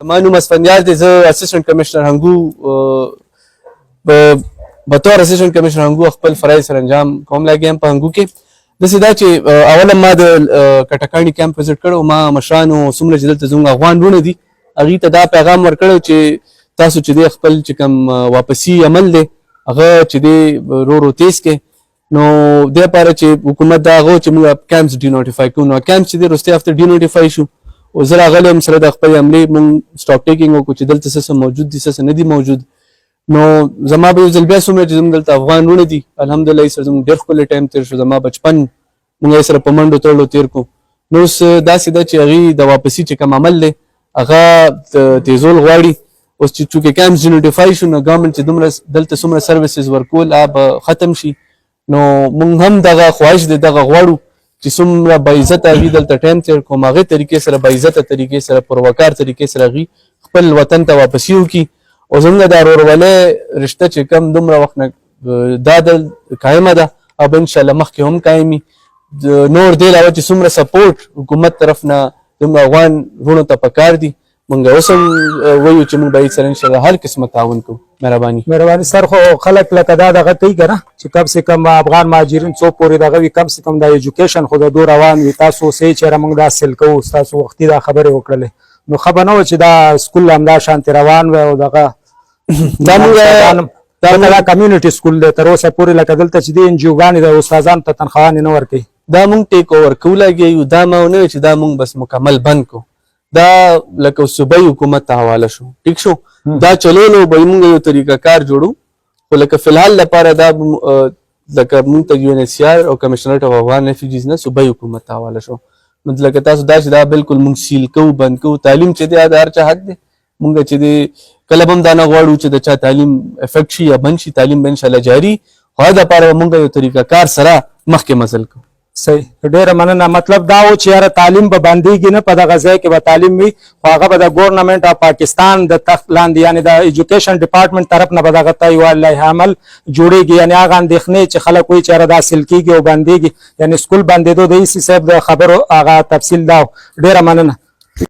ما نوم اسفندیار دی، زه اسسټنټ کمشنر هنګو بطور اسسټنټ کمشنر هنګو خپل فرایض سره انجام کوم لګیم په هنګو کې. داسې دا چې اوله ما د کټکاڼي کیمپ وزټ کړی، ما مشرانو څومره چې دلته زموږ افغان وروڼه دي هغوی ته دا پیغام ورکړی چې تاسو چې دی خپل چې کوم واپسي عمل دی هغه چې دی ورو ورو تیز کړئ. نو دې لپاره چې حکومت دا هغه چې موږ کیمپس ډینوټیفای کوو، نو کیمپس چې دی وروستۍ هفته ډینوټیفای شو او زه راغلی یم سره د خپلې حملې موږ سټاک ټیکینګ وکړو چې دلته څه موجود دي څه نه دي موجود. نو زما به یو ځل بیا څومره چې زموږ دلته افغان وروڼه دي الحمدلله یې سره زموږ ډېر ښکلی ټایم تېر شو، زما بچپن موږ یې سره په منډو تړلو تېر کړو. نو اوس داسې ده چې هغې د واپسي چې کوم عمل دی هغه تیزول غواړي. اوس چې چونکې کیمپس ډینوټیفای شو نو ګورمنټ چې دومره دلته څومره سروسز ورکول هغه به ختم شي. نو موږ هم دغه خواهش دی دغه غواړو چې څومره باعزته هغوی دلته ټایم تېر کړو، هغې طریقې سره باعزته طریقې سره پروکار طریقې سره هغوی خپل وطن ته واپسي وکړي. او زموږ دا ورورولۍ رشته چې کوم دومره وخت نه دا قایمه ده او به انشاءالله مخکې هم قایمي. نور دې علاوه چې څومره سپورټ حکومت طرف نه دومره افغان وروڼو ته پکار دي، موږ اوس هم وایو چې موږ به یې سره انشاءالله هر قسمه تعاون کوو. مهرباني سر خو خلک لکه دا دغه کوي که نه چې کم سے کم افغان مهاجرین څو پورې دغه وي، کم سے کم دا ایجوکیشن خو د دو روان وي. تاسو اوسئ چېرې موږ دا حاصل کوو، ستاسو وختي دا خبرې وکړلې، نو ښه به نه وه چې دا سکول همدا شانتې روان وی او دغه دا کمیونټي سکول دی تر اوسه پورې لکه دلته چې دي انجیوګانې د استادانو ته تنخواهانې نه ورکوي. دا موږ ټیک اوور کوو لګیا یو، دا ما ونه وی چې دا موږ بس مکمل بند کړو، دا لکه صوبایي حکومت ته حواله شو. ټیک شو، دا چلولو به موږ یو طریقه کار جوړو، خو لکه فلحال لپاره دا لکه موږ ته UNHCR او کمشنریټ اف افغان ریفیوجیز نه صوبایي حکومت ته حواله شو. نو لکه تاسو دا چې دا بالکل موږ سیل کوو بند کوو. تعلیم چې دی دا د هر چا حق دی، موږ چې دی کله به هم دا نه غواړو چې د چا تعلیم افیکټ شي یا بند شي، تعلیم به انشاءالله جاري، خو هغه دپاره به موږ یو طریقه کار سره مخکې مزل کوو. صحیح، ډیره مننه. مطلب دا و چې یاره تعلیم به بندېږي نه، په دغه ځای کې به تعلیم وي، خو هغه به د ګورنمنټ اف پاکستان د تخت لاندې یعنې د ایجوکیشن ډپارټمنټ طرف نه به دغه ته یوه لایحه عمل جوړېږي. یعنې هغه اندېښنې چې خلک وایي چې یاره دا حاصل کېږي او بندېږي، یعنې سکول بندېدو د ایسي صاحب د خبرو هغه تفصیل دا و. ډیره مننه.